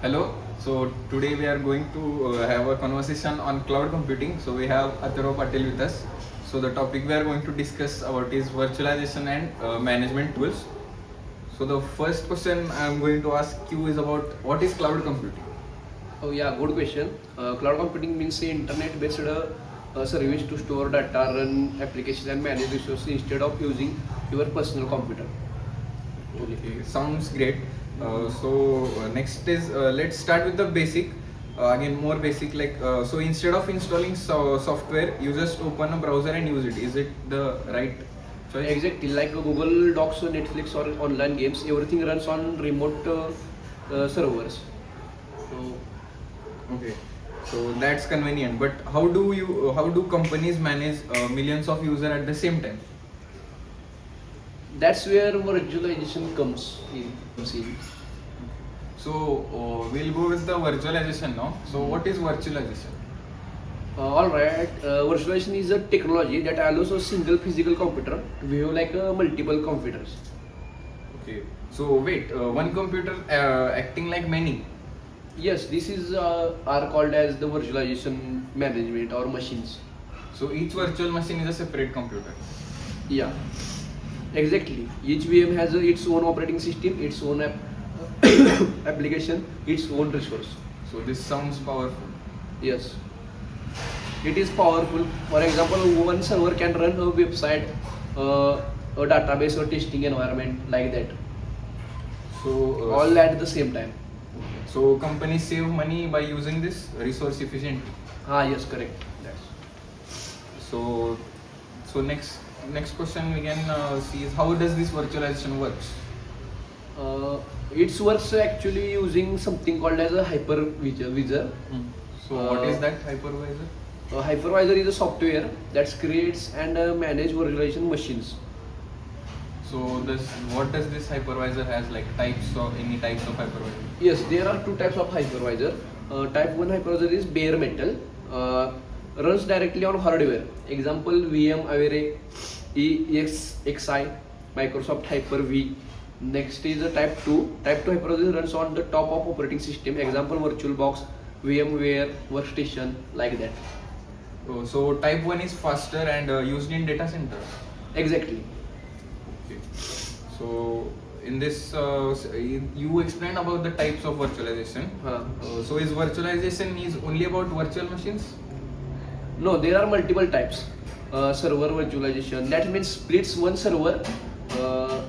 Hello. So today we are going to have a conversation on cloud computing. So we have Atharo Patel with us. So the topic we are going to discuss about is virtualization and management tools. So the first question I am going to ask you is about what is cloud computing? Oh yeah, good question. Cloud computing means the internet-based service to store data, run applications, and manage resources instead of using your personal computer. Okay, sounds great. Next is let's start with the basic. Again, more basic so instead of installing software, you just open a browser and use it. Is it the right choice? Exactly, like Google Docs, or Netflix, or online games, everything runs on remote servers. So Okay, so that's convenient. But how do companies manage millions of users at the same time? that's where virtualization comes in. So we'll go with the virtualization now. So what is virtualization? Alright, virtualization is a technology that allows a single physical computer to behave like multiple computers. Okay. So wait, one computer acting like many. Yes, this is are called as the virtualization management or machines. So each virtual machine is a separate computer. Yeah, exactly. Each VM has its own operating system, its own application, its own resource. So this sounds powerful. Yes, it is powerful. For example, one server can run a website, a database, or testing environment like that, So all at the same time. so companies save money by using this resource efficiently. Ah, yes, correct. That's So next question we can see is how does this virtualization works? it works actually using something called as a hypervisor. So what is that hypervisor? A hypervisor is a software that creates and manage virtualization machines. So this what does this hypervisor has like types of any types of hypervisor? Yes, there are two types of hypervisor. Type 1 hypervisor is bare metal, runs directly on hardware. Example VM Avere, EXXI, Microsoft Hyper-V. Next is the type 2. Type 2 hypervisor runs on the top of operating system. Example VirtualBox, VMware, Workstation, like that. Oh, so type 1 is faster and used in data centers. Exactly. Okay. So in this you explained about the types of virtualization. So is virtualization is only about virtual machines? No, there are multiple types. Server virtualization, that means splits one server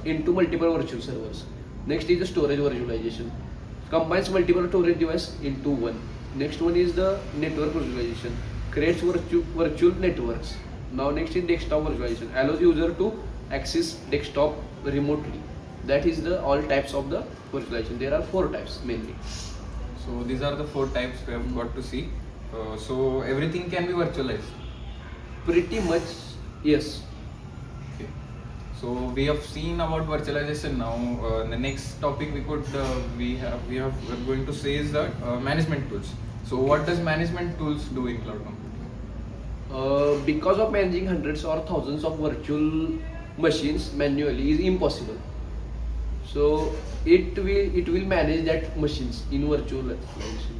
into multiple virtual servers. Next is the storage virtualization, combines multiple storage devices into one. Next one is the network virtualization, creates virtual networks. Now next is desktop virtualization, allows user to access desktop remotely. That is the all types of the virtualization. There are four types mainly. So these are the four types we have got to see. So everything can be virtualized. Pretty much, yes. Okay. So we have seen about virtualization now. The next topic we're going to say is the management tools. So what does management tools do in cloud computing? Because of managing hundreds or thousands of virtual machines manually is impossible. So it will manage that machines in virtualization.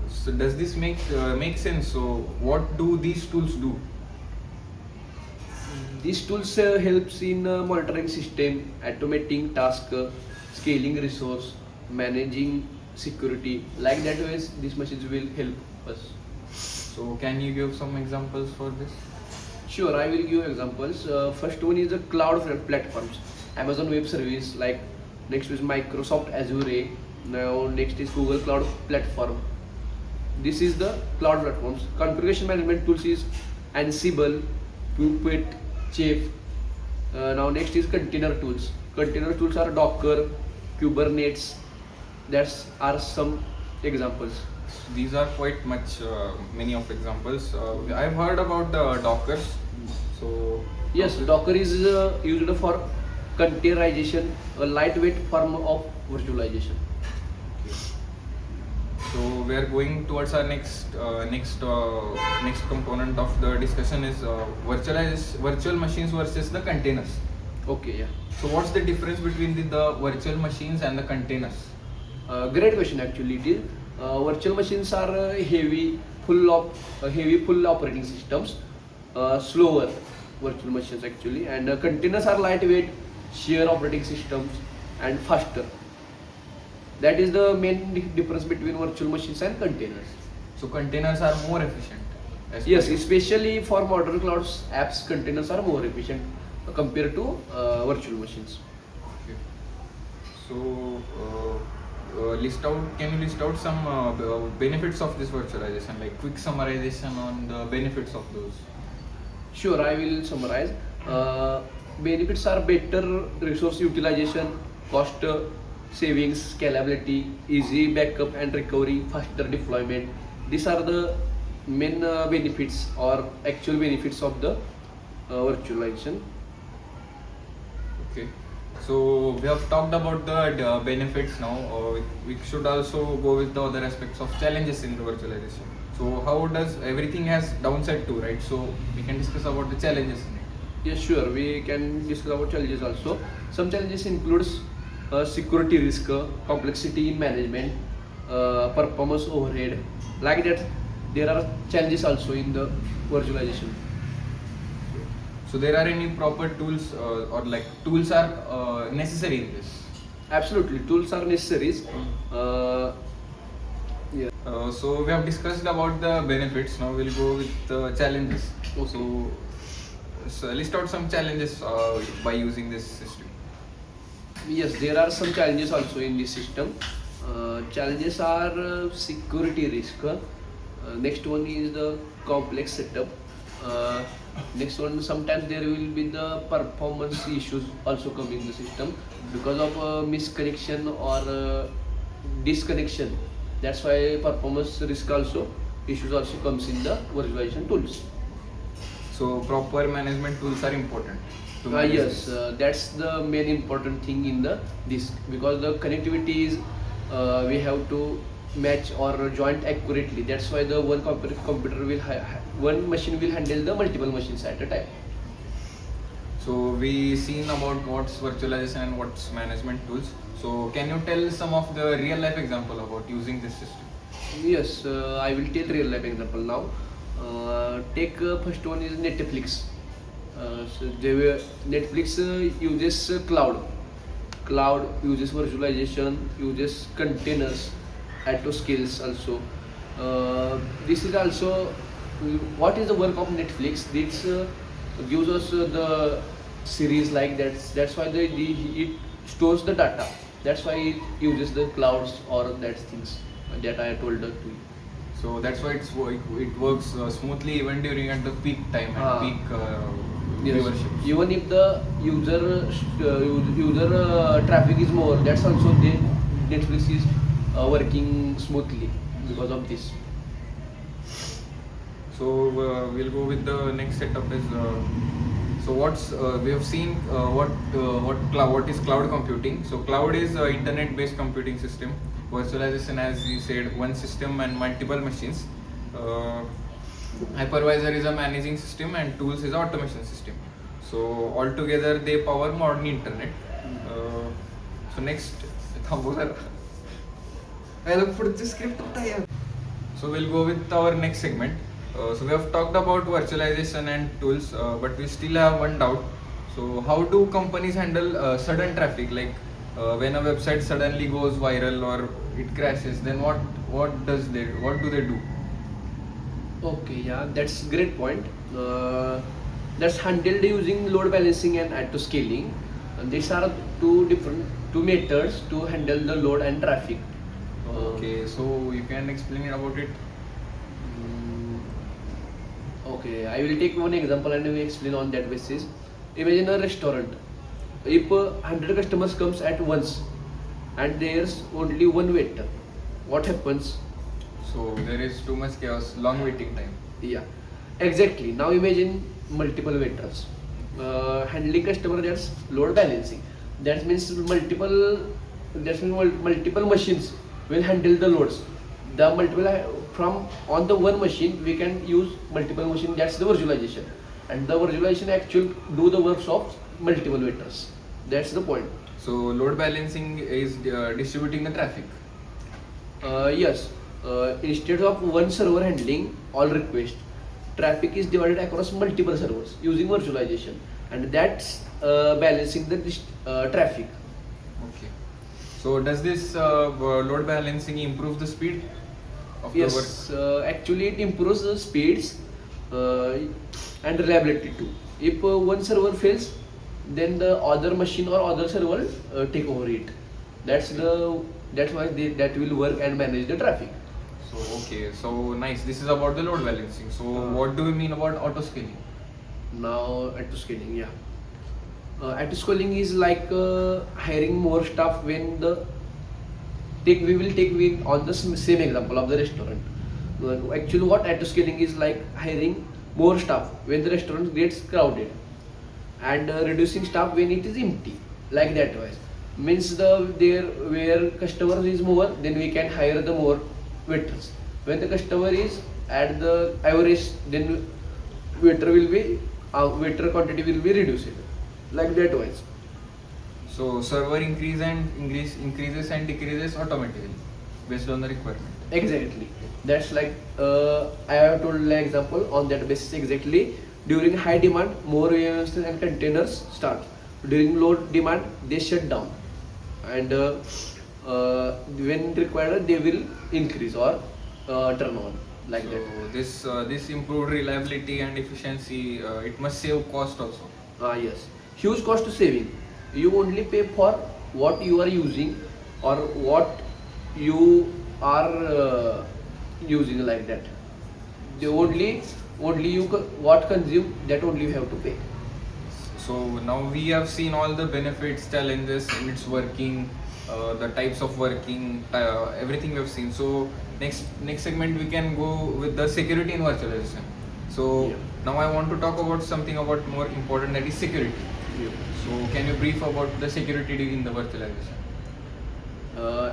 So does this make sense? So what do these tools do? These tools helps in monitoring system, automating task, scaling resource, managing security. Like that ways, these machines will help us. So can you give some examples for this? Sure, I will give examples. First one is the cloud platforms, Amazon Web Service. Like next is Microsoft Azure. Now next is Google Cloud Platform. This is the cloud platforms. Configuration management tools is Ansible, Puppet, Chef. Now next is container tools. Container tools are Docker, Kubernetes. That's are some examples. These are quite much many of examples. I've heard about the Dockers. So Yes, Docker is used for containerization, a lightweight form of virtualization. So we are going towards our next component of the discussion is virtual machines versus the containers. Okay, yeah. So what's the difference between the virtual machines and the containers? Great question actually it is. Virtual machines are heavy full operating systems, slower virtual machines actually, and containers are lightweight, sheer operating systems, and faster. That is the main difference between virtual machines and containers. So containers are more efficient. As per Yes, you. especially for modern clouds apps, containers are more efficient compared to virtual machines. Okay. So list out. Can you list out some benefits of this virtualization, like quick summarization on the benefits of those? Sure, I will summarize. Uh, Benefits are better resource utilization, cost savings, scalability, easy backup and recovery, faster deployment. These are the main benefits or actual benefits of the virtualization. Okay. So we have talked about the benefits now. We should also go with the other aspects of challenges in the virtualization. So how does everything has downside too, right? So we can discuss about the challenges in it. Yes, sure. We can discuss about challenges also. Some challenges includes security risk, complexity in management, performance overhead. Like that, there are challenges also in the virtualization. So there are any proper tools or like tools are necessary in this. Absolutely, tools are necessaries. Uh, yeah. So we have discussed about the benefits. Now we'll go with the challenges. Okay. So list out some challenges by using this system. Yes, there are some challenges also in this system. Challenges are security risk. Next one is the complex setup. Uh, Next one, sometimes there will be the performance issues also come in the system because of misconnection or disconnection. That's why performance risk also issues also comes in the virtualization tools. So proper management tools are important. To manage Yes, this. that's the main important thing in the this because the connectivity is we have to match or joint accurately. That's why the computer will one machine will handle the multiple machines at a time. So we seen about what's virtualization and what's management tools. So can you tell some of the real life example about using this system? Yes, I will take real life example now. Take first one is Netflix. Netflix uses cloud. Cloud uses virtualization, uses containers, auto skills also. This is also what is the work of Netflix. This gives us the series like that. That's why it stores the data. That's why it uses the clouds or that things that I told to you. So that's why it works smoothly even during at the peak time and Ah. peak Yes. viewership. Even if the user traffic is more, that's also Netflix is working smoothly because of this. So we'll go with the next setup is so what's we have seen what is cloud computing. So cloud is internet based computing system. Virtualization, as we said, one system and multiple machines. Hypervisor is a managing system and tools is automation system. So altogether they power modern internet. So next so we'll go with our next segment. So we have talked about virtualization and tools, but we still have one doubt. So how do companies handle sudden traffic, like when a website suddenly goes viral or it crashes? Then what do they do? Okay, yeah, that's great point. That's handled using load balancing and auto scaling. And these are two methods to handle the load and traffic. Okay, so you can explain about it. Mm, Okay, I will take one example and we explain on that basis. Imagine a restaurant. If 100 customers comes at once and there's only one waiter, what happens? So there is too much chaos, long waiting time. Yeah, exactly. Now imagine multiple waiters. Handling customer, that's load balancing. That means multiple machines will handle the loads. The multiple from on the one machine we can use multiple machine. That's the virtualization, and the virtualization actually do the works of multiple vectors. That's the point. So load balancing is distributing the traffic. Yes, instead of one server handling all requests, traffic is divided across multiple servers using virtualization, and that's balancing the traffic. Okay. So does this load balancing improve the speed of the work? Yes, actually it improves the speeds uh, and reliability too. If one server fails, then the other machine or other server take over it. That's why that will work and manage the traffic. So okay, so nice. This is about the load balancing. So what do you mean about auto scaling? Now auto scaling, yeah. Auto scaling is like hiring more staff when the take we will take with on the same example of the restaurant. Actually, what auto scaling is like hiring more staff when the restaurant gets crowded, and reducing staff when it is empty, like that wise. Means there where customers is more, then we can hire the more waiters. When the customer is at the average, then waiter quantity will be reduced, like that wise. So server increases and decreases automatically based on the requirement. Exactly. That's like I have told an example on that basis exactly. During high demand, more VMs and containers start. During low demand, they shut down, and when required, they will increase or turn on, like that. So this improved reliability and efficiency. It must save cost also. Ah, yes. Huge cost saving. You only pay for what you are using or what you are using, like that. The only what consume, that only you have to pay. So now we have seen all the benefits, challenges in its working, the types of working, everything we have seen. So next segment we can go with the security in virtualization. So Yeah. now I want to talk about something about more important, that is security. So can you brief about the security in the virtualization?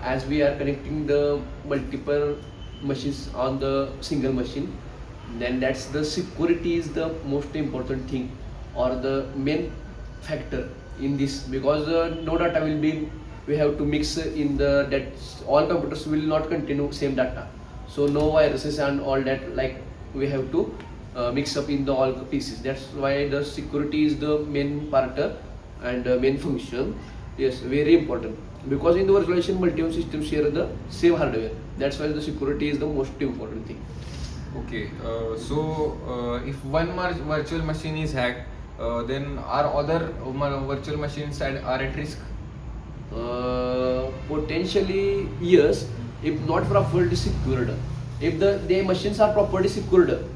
As we are connecting the multiple machines on the single machine, then that's the security is the most important thing or the main factor in this, because no data will be, we have to mix in the that all computers will not continue same data, so no viruses and all that, like we have to mix up in the all pieces. That's why the security is the main part and main function. Yes, very important, because in the virtualization multiple systems share the same hardware. That's why the security is the most important thing. Okay, if one virtual machine is hacked, then are other virtual machines are at risk? Potentially yes, if not properly secured. If the machines are properly secured,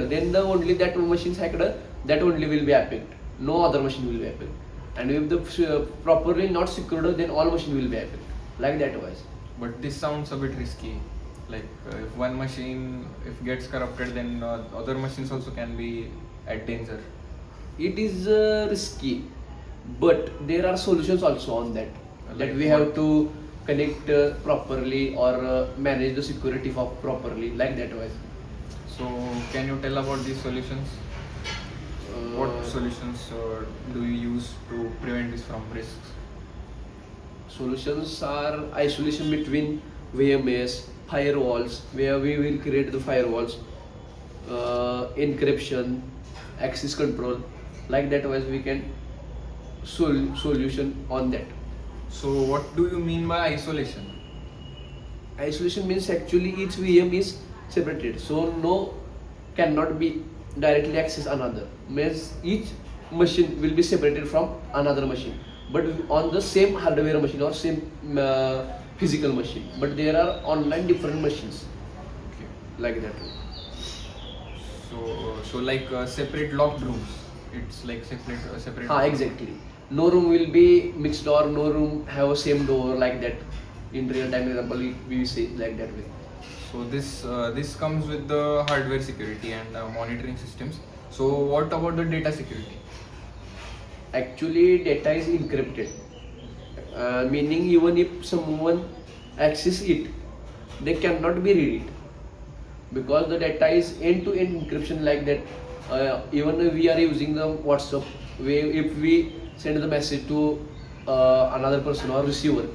then the only that machines hacked, that only will be affected. No other machine will be affected. And if the properly not secured, then all machine will be affected. Like that wise. But this sounds a bit risky. Like if one machine if gets corrupted, then other machines also can be at danger. It is risky, but there are solutions also on that. Like That we what? have to connect properly or manage the security for properly, like that wise. So can you tell about these solutions? What Uh, solutions do you use to prevent this from risks? Solutions are isolation between VMS, firewalls, where we will create the firewalls, encryption, access control, like that wise we can solution on that. So what do you mean by isolation? Isolation means actually each VM is separated, so no cannot be directly access another. Means each machine will be separated from another machine, but on the same hardware machine or same physical machine. But there are online different machines, Okay. like that. So like separate locked rooms. It's like separate. Ah, exactly. No room will be mixed or no room have a same door, like that. In real time example, we say like that way. So this comes with the hardware security and monitoring systems. So what about the data security? Actually, data is encrypted, meaning even if someone access it, they cannot be read it, because the data is end-to-end encryption, like that. Even we are using the WhatsApp, if we send the message to another person or receiver,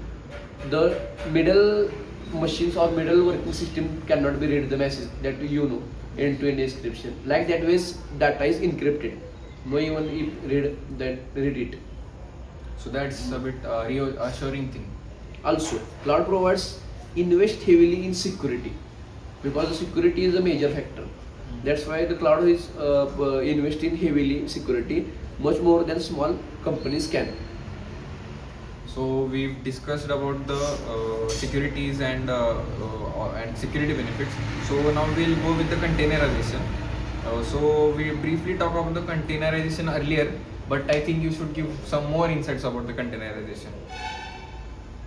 the middle machines or middle working system cannot be read the message that end-to-end encryption. Like that ways data is encrypted. No even if read it. So that's a bit reassuring thing. Also, cloud providers invest heavily in security because the security is a major factor. That's why the cloud is investing heavily in security, much more than small companies can. So we've discussed about the securities and security benefits. So now we'll go with the containerization. So we briefly talked about the containerization earlier, but I think you should give some more insights about the containerization.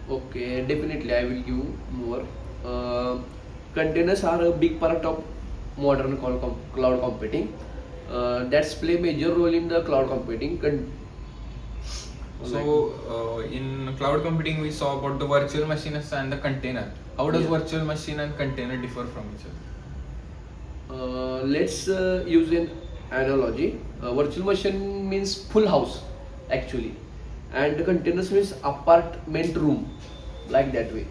Okay, definitely I will give more. Containers are a big part of modern cloud computing. That's play major role in the cloud computing. So in cloud computing, we saw about the virtual machines and the container. How does Yeah. virtual machine and container differ from each other? Let's use an analogy. Virtual machine means full house actually, and containers means apartment room, like that way.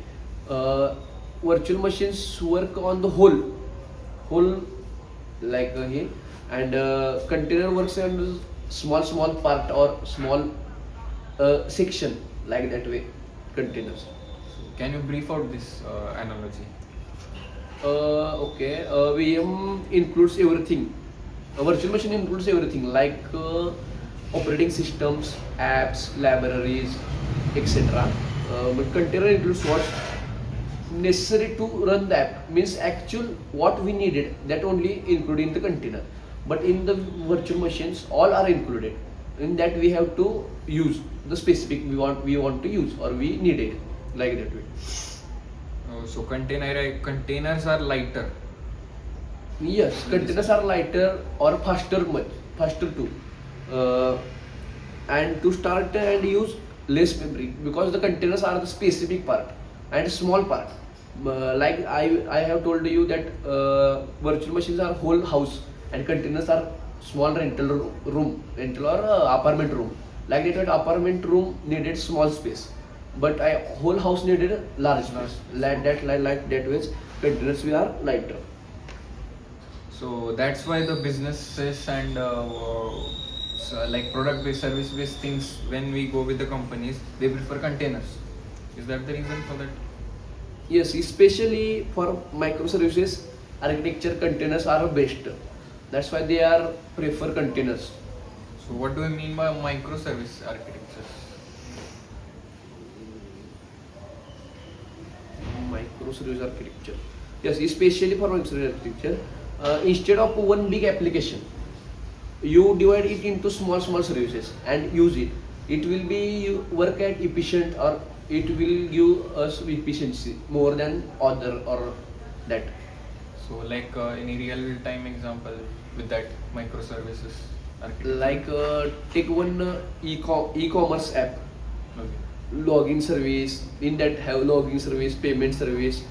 Virtual machines work on the whole like here, and container works on small part or small section, like that way. Containers. Can you brief out this analogy? Okay, VM includes everything. A virtual machine includes everything like operating systems, apps, libraries, etc. But container includes what's necessary to run the app, means actual what we needed, that only included in the container. But in the virtual machines, all are included. In that we have to use the specific we want to use or we need it, like that way. So containers are lighter. Yes, containers are lighter or faster too. Uh, and to start and use less memory because the containers are the specific part and small part. Like I have told you that virtual machines are whole house and containers are small rental or apartment room. Like that, apartment room needed small space, but I whole house needed large space. Like that ways, containers we are lighter. So that's why the businesses and like product-based, service-based things, when we go with the companies, they prefer containers. Is that the reason for that? Yes, especially for microservices architecture, containers are best. That's why they are prefer containers. So what do I mean by microservice architecture? Microservice architecture. Yes, especially for microservice architecture. Instead of one big application, you divide it into small services and use it. It will be work at efficient or it will give us efficiency more than other or that. So like any real-time example with that microservices architecture? Like take one e-commerce app, Okay. login service. In that have login service, payment service,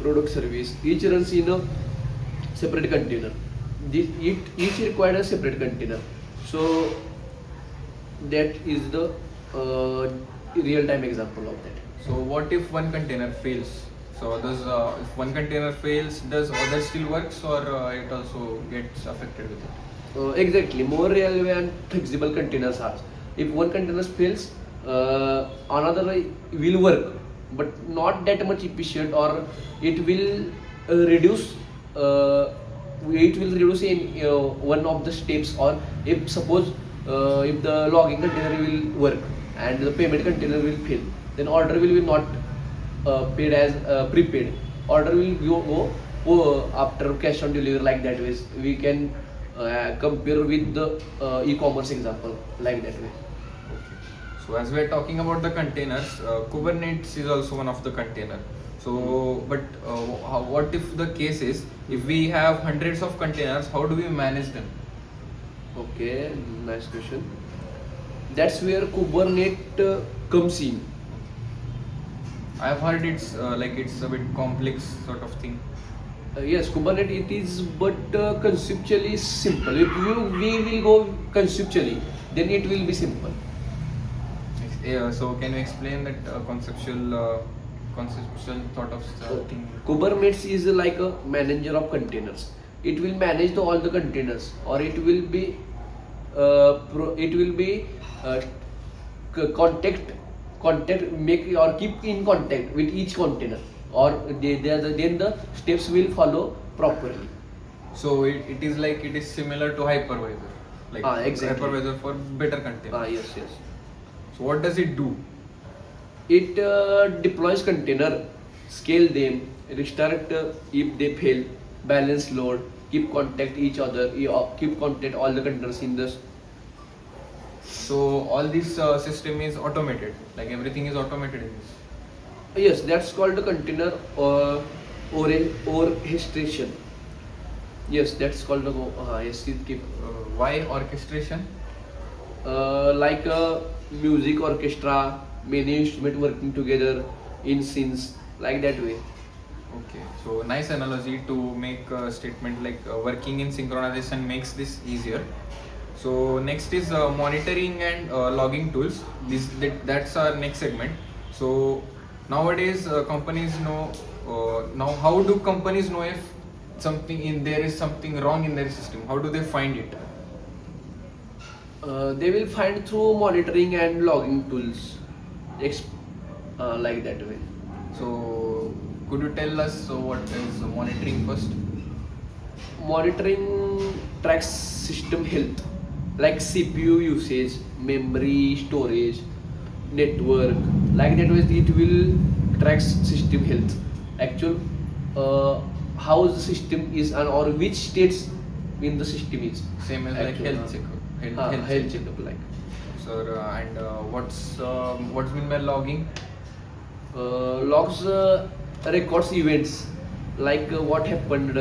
product service. Each runs in a separate container. Each required a separate container. So that is the real-time example of that. So what if one container fails? So does if one container fails, does other still works or it also gets affected with it? Exactly, more reliable and flexible containers are. If one container fails, another will work, but not that much efficient, or it will reduce. It will reduce in one of the steps, or if suppose if the logging container will work and the payment container will fail, then order will be not paid as prepaid. Order will go after cash on delivery, like that ways. We can compare with the e-commerce example, like that way. So as we are talking about the containers, Kubernetes is also one of the container. So, but what if the case is, if we have hundreds of containers, how do we manage them? Okay, nice question. That's where Kubernetes comes in. I've heard it's like it's a bit complex sort of thing. Yes, Kubernetes it is, but conceptually simple. If we will go conceptually, then it will be simple. Yeah, so can you explain that conceptual thought of thing? Kubernetes is like a manager of containers. It will manage all the containers, or it will be it will be uh, contact make or keep in contact with each container, or then the steps will follow properly. So it is like it is similar to hypervisor, like Exactly. hypervisor for better content. Yes, yes. So what does it do? It deploys container, scale them, restart if they fail, balance load, keep contact each other, keep contact all the containers in this. So all this system is automated, like everything is automated in this. Yes, that's called the container orchestration. Yes, that's called the yes. Keep Why orchestration? like a music orchestra, many instruments working together in scenes, like that way. Okay, so nice analogy to make a statement like working in synchronization makes this easier. So next is monitoring and logging tools. That's our next segment. So nowadays companies know now how do companies know if there is something wrong in their system? How do they find it? They will find through monitoring and logging tools, like that way. So could you tell us what is monitoring first? Monitoring tracks system health, like CPU usage, memory, storage, network, like that way it will track system health. Actual how the system is and or which states in the system is. Same as like Actual, health check. health checkup like. Sir, and what's mean by logging? Logs records events like what happened,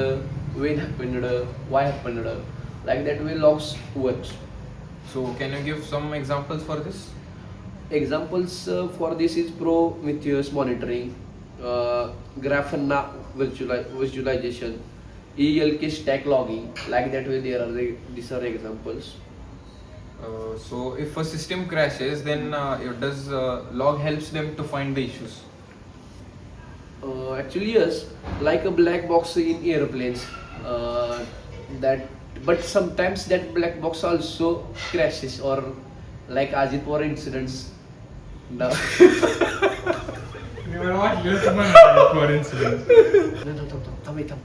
when happened, why happened, like that way logs works. So can you give some examples for this? Examples for this is Prometheus monitoring, Grafana visualization, ELK stack logging, like that way these are examples. So if a system crashes, then does log helps them to find the issues? Actually yes, like a black box in airplanes, that but sometimes that black box also crashes, or like Ajit War incidents. No. You are not human for incidents. थांब.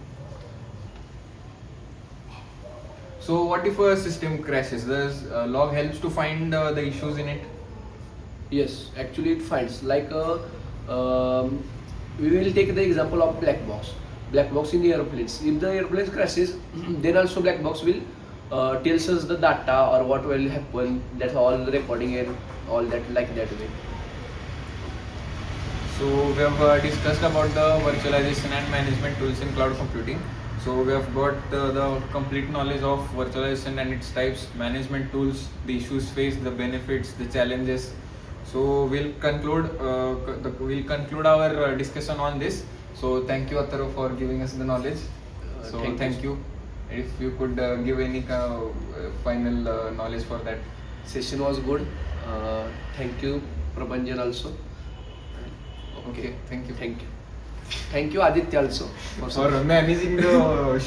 So what if a system crashes? Does log helps to find the issues in it? Yes, actually it finds like we will take the example of black box. Black box in the airplanes. If the airplane crashes, then also black box will tells us the data or what will happen. That's all the recording and all that, like that way. So we have discussed about the virtualization and management tools in cloud computing. So we have got the complete knowledge of virtualization and its types, management tools, the issues faced, the benefits, the challenges. So we'll conclude our discussion on this. So thank you, Ataro, for giving us the knowledge. So thank you. If you could give any final knowledge for that. Session was good. Thank you, Prabhanjan also. Okay, thank you. Thank you. Thank you, Aditya also. For managing the